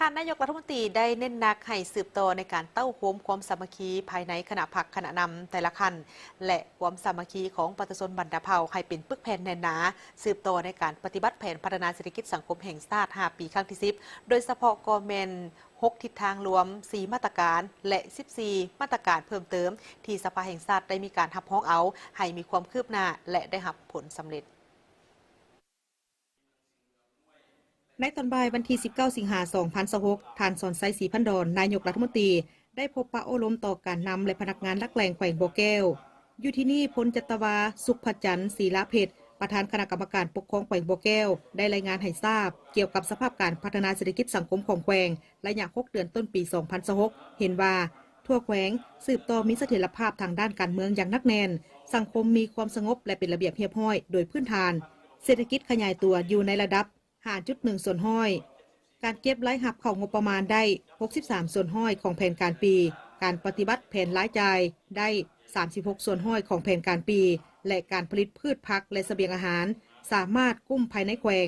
ท่านนายกรัฐมนตรีได้เน้นหนักให้สืบต่อในการเต้าโฮมความสามัคคีภายในคณะพรรคคณะนำแต่ละคันและความสามัคคีของประชาชนบรรดาเผ่าให้เป็นปึกแผ่นแน่นหนาสืบต่อในการปฏิบัติแผนพัฒนาเศรษฐกิจสังคมแห่งชาติ5ปีครั้งที่10โดยเฉพาะกอเมน6ทิศทางรวม4มาตรการและ14มาตรการเพิ่มเติมที่สภาแห่งชาติได้มีการหับฮ้องเอาให้มีความคืบหน้าและได้รับผลสำเร็จในตอนบ่ายวันที่19สิงหาคม2026ท่านสอนไซศรีพันดอนนายกรัฐมนตรีได้พบปะโอ้ล้มต่อการนำและพนักงานลักแหล่งแขวงบ่อแก้วอยู่ที่นี่พลจัตวาสุขพจันทร์ศรีละเพชรประธานคณะกรรมการปกครองแขวงบ่อแก้วได้รายงานให้ทราบเกี่ยวกับสภาพการพัฒนาเศรษฐกิจสังคมของแขวงระยะ6เดือนต้นปี2026เห็นว่าทั่วแขวงสืบต่อมีเสถียรภาพทางด้านการเมืองอย่างนักแน่นสังคมมีความสงบและเป็นระเบียบเรียบร้อยโดยพื้นฐานเศรษฐกิจขยายตัวอยู่ในระดับ5.1 ส่วนห้อยการเก็บรายรับเข้างบประมาณได้63ส่วนห้อยของแผนการปีการปฏิบัติแผนรายจ่ายได้36ส่วนห้อยของแผนการปีและการผลิตพืชผักและเสบียงอาหารสามารถกุ้มภายในแขวง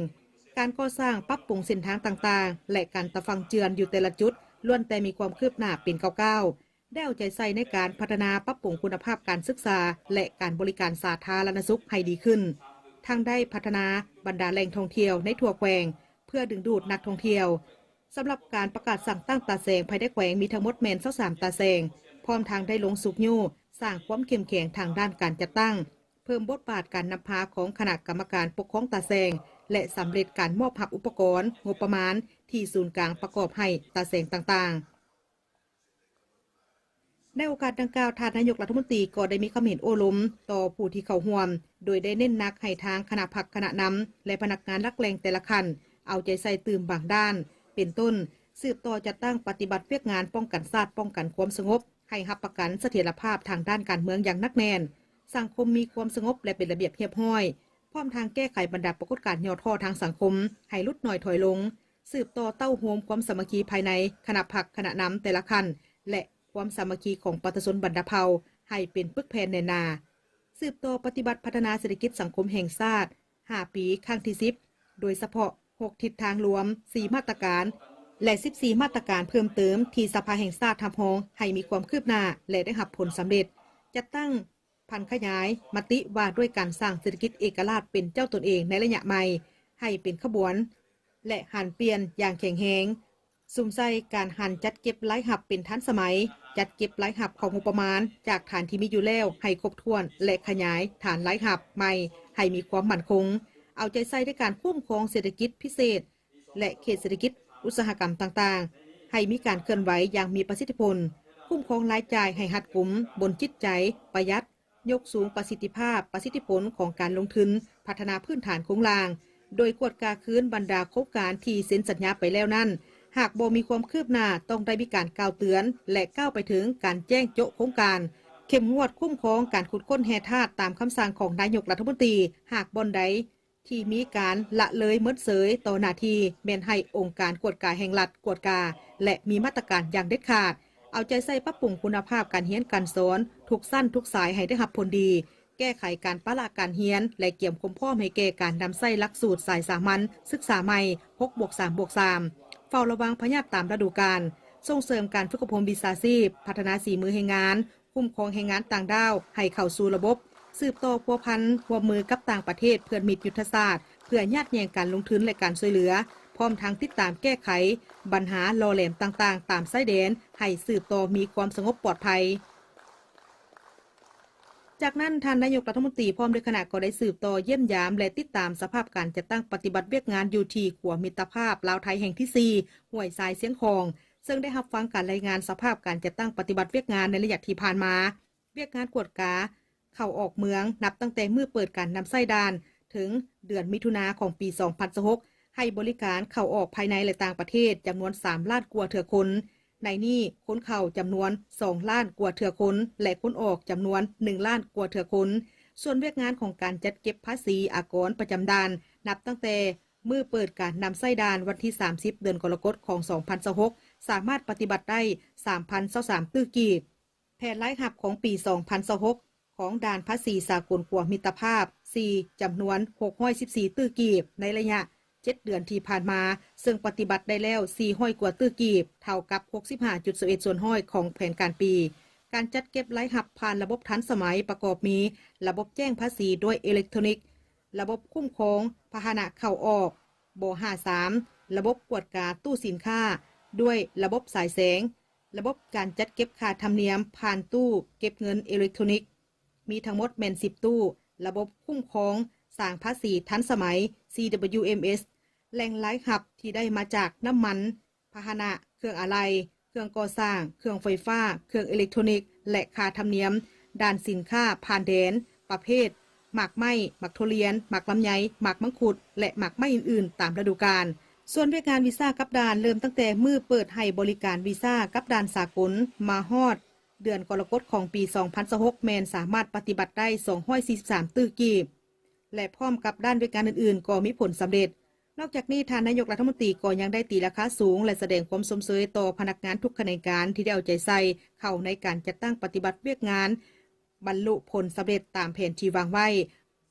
การก่อสร้างปรับปรุงเส้นทางต่างๆและการตะฟังเจือนอยู่แต่ละจุดล้วนแต่มีความคืบหน้าเป็นก้าวๆได้เอาใจใส่ในการพัฒนาปรับปรุงคุณภาพการศึกษาและการบริการสาธารณสุขให้ดีขึ้นทางได้พัฒนาบรรดาแหล่งท่องเที่ยวในทั่วแขวงเพื่อดึงดูดนักท่องเที่ยวสำหรับการประกาศสั่งตั้งตาแสงภายในแขวงมีทั้งหมดแมน23ตาแสงพร้อมทางได้ลงสุกยู่สร้างความเข้มแข็งทางด้านการจัดตั้งเพิ่มบทบาทการนำพาของคณะกรรมการปกครองตาแสงและสำเร็จการมอบหับอุปกรณ์งบประมาณที่ศูนย์กลางประกอบให้ตาแสงต่างๆในโอกาสดังกล่าวท่านนายกรัฐมนตรีก็ได้มีความเห็นโอ้ล้มต่อผู้ที่เข้าร่วมโดยได้เน้นหนักให้ทางคณะพรรคคณะนำและพนักงานลักแหล่งแต่ละคันเอาใจใส่ตื่มบางด้านเป็นต้นสืบต่อจัดตั้งปฏิบัติเวียกงานป้องกันชาติป้องกันความสงบให้รับประกันเสถียรภาพทางด้านการเมืองอย่างนักแน่นสังคมมีความสงบและเป็นระเบียบเรียบร้อยพร้อมทางแก้ไขบรรดาปรากฏการณ์ย่อท้อทางสังคมให้ลดน้อยถอยลงสืบต่อเต้าโฮมความสามัคคีภายในคณะพรรคคณะนำแต่ละคันและความสามัคคีของประชาชนบรรดาเผ่าให้เป็นปึกแผ่นแน่นาสืบต่อปฏิบัติพัฒนาเศรษฐกิจสังคมแห่งชาติ5ปีครั้งที่10โดยเฉพาะ6ทิศทางรวม4มาตรการและ14มาตรการเพิ่มเติมที่สภาแห่งชาติทำฮ้องให้มีความคืบหน้าและได้รับผลสำเร็จจัดตั้งพันขยายมติว่าด้วยการสร้างเศรษฐกิจเอกราชเป็นเจ้าตนเองในระยะใหม่ให้เป็นขบวนและหันเปลี่ยนอย่างแข็งแรงสุ่มใส่การหันจัดเก็บรายรับเป็นทันสมัยจัดเก็บรายรับของงบประมาณจากฐานที่มีอยู่แล้วให้ครบถ้วนและขยายฐานรายรับใหม่ให้มีความมั่นคงเอาใจใส่ในการคุ้มครองเศรษฐกิจพิเศษและเขตเศรษฐกิจอุตสาหกรรมต่างๆให้มีการเคลื่อนไหวอย่างมีประสิทธิผลคุ้มครองรายจ่ายให้หัดกุมบนจิตใจประหยัดยกสูงประสิทธิภาพประสิทธิผลของการลงทุนพัฒนาพื้นฐานโครงสร้างโดยกวดกาคืนบรรดาโครงการที่เซ็นสัญญาไปแล้วนั้นหากบ่มีความคืบหน้าต้องได้มีการกล่าวเตือนและก้าวไปถึงการแจ้งโจะโครงการเข้มงวดคุ้มครองการขุดค้นแร่ธาตุตามคำสั่งของนายกรัฐมนตรีหากบ่อนใดที่มีการละเลยเมิดเสยต่อหน้าที่แม่นให้องค์การกวดกาแห่งรัฐกวดกาและมีมาตรการอย่างเด็ดขาดเอาใจใส่ปรับปรุงคุณภาพการเรียนการสอนทุกสั้นทุกสายให้ได้รับผลดีแก้ไขการปะละการเรียนและเกี่ยมคมพ่อให้แก่การนำใส่หลักสูตรสายสามัญศึกษาใหม่ 6+3+3 เฝ้าระวังพยาธิตามฤดูกาลส่งเสริมการฝึกอบรมวิชาชีพพัฒนาฝีมือแรงงานคุ้มครองแรงงานต่างด้าวให้เข้าสู่ระบบสืบต่อพัวพันร่วมมือกับต่างประเทศเพื่อมิตรยุทธศาสตร์เพื่อญาติแย่งการลงทุนและการช่วยเหลือพร้อมทางติดตามแก้ไขปัญหาล่อแหลมต่างๆตามชายแดนให้สืบต่อมีความสงบปลอดภัยจากนั้นท่านนายกรัฐมนตรีพร้อมด้วยคณะก็ได้สืบต่อเยี่ยมยามและติดตามสภาพการจัดตั้งปฏิบัติเวียกงานอยู่ที่ขัวมิตรภาพลาวไทยแห่งที่4ห้วยทรายเสียงคองซึ่งได้รับฟังการรายงานสภาพการจัดตั้งปฏิบัติเวียกงานในระยะที่ผ่านมาเวียกงานกวดกาเข้าออกเมืองนับตั้งแต่เมื่อเปิดการนำไส้ดานถึงเดือนมิถุนาของปี2026ให้บริการเข้าออกภายในและต่างประเทศจำนวน3ล้านกว่าเถื่อคนในนี้ค้นเข้าจำนวน2ล้านกว่าเถื่อคนและค้นออกจำนวน1ล้านกว่าเถื่อคนส่วนเวียกงานของการจัดเก็บภาษีอากรประจำด่านนับตั้งแต่เมื่อเปิดการนำไส้ดานวันที่30เดือนกรกฎาคมของ2026สามารถปฏิบัติได้ 3,023 ตื้อกีบแผนรายรับของปี2026ของด่านภาษีสากลขัวมิตรภาพ4จำนวน614ตื้อกีบในระยะ 7 เดือนที่ผ่านมาซึ่งปฏิบัติได้แล้ว400 กว่าตื้อกีบเท่ากับ 65.11 ส่วนห้อยของแผนการปีการจัดเก็บรายรับผ่านระบบทันสมัยประกอบมีระบบแจ้งภาษีด้วยอิเล็กทรอนิกส์ระบบคุ้มครองพาหนะเข้าออกบ53ระบบกวดกาตู้สินค้าด้วยระบบสายแสงระบบการจัดเก็บค่าธรรมเนียมผ่านตู้เก็บเงินอิเล็กทรอนิกส์มีทั้งหมดแม่น10 ตู้ระบบคุ้มครองสร้างภาษีทันสมัย CWMS แหล่งรายรับที่ได้มาจากน้ำมันพาหนะเครื่องอะไหล่เครื่องก่อสร้างเครื่องไฟฟ้าเครื่องอิเล็กทรอนิกส์และค่าธรรมเนียมด้านสินค้าผ่านแดนประเภทหมากไม้หมากทุเรียนหมากลำไยหมากมังคุดและหมากไม้อื่นๆตามฤดูกาลส่วนบริการวีซ่ากับด่านเริ่มตั้งแต่มือเปิดให้บริการวีซ่ากับด่านสากลมาฮอดเดือนกรกฎาคมของปี 2026 แมนสามารถปฏิบัติได้243ตื้อกีบและพร้อมกับด้านบริการอื่นๆก็มีผลสำเร็จนอกจากนี้ท่านนายกรัฐมนตรีก็ยังได้ตีราคาสูงและแสดงความสมเสยต่อพนักงานทุกแขนงการที่ได้เอาใจใส่เข้าในการจัดตั้งปฏิบัติเวียกงานบรรลุผลสำเร็จตามแผนที่วางไว้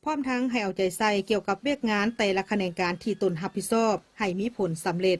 พร้อมทั้งให้เอาใจใส่เกี่ยวกับเวียกงานแต่ละแขนงการที่ตนรับผิดชอบให้มีผลสำเร็จ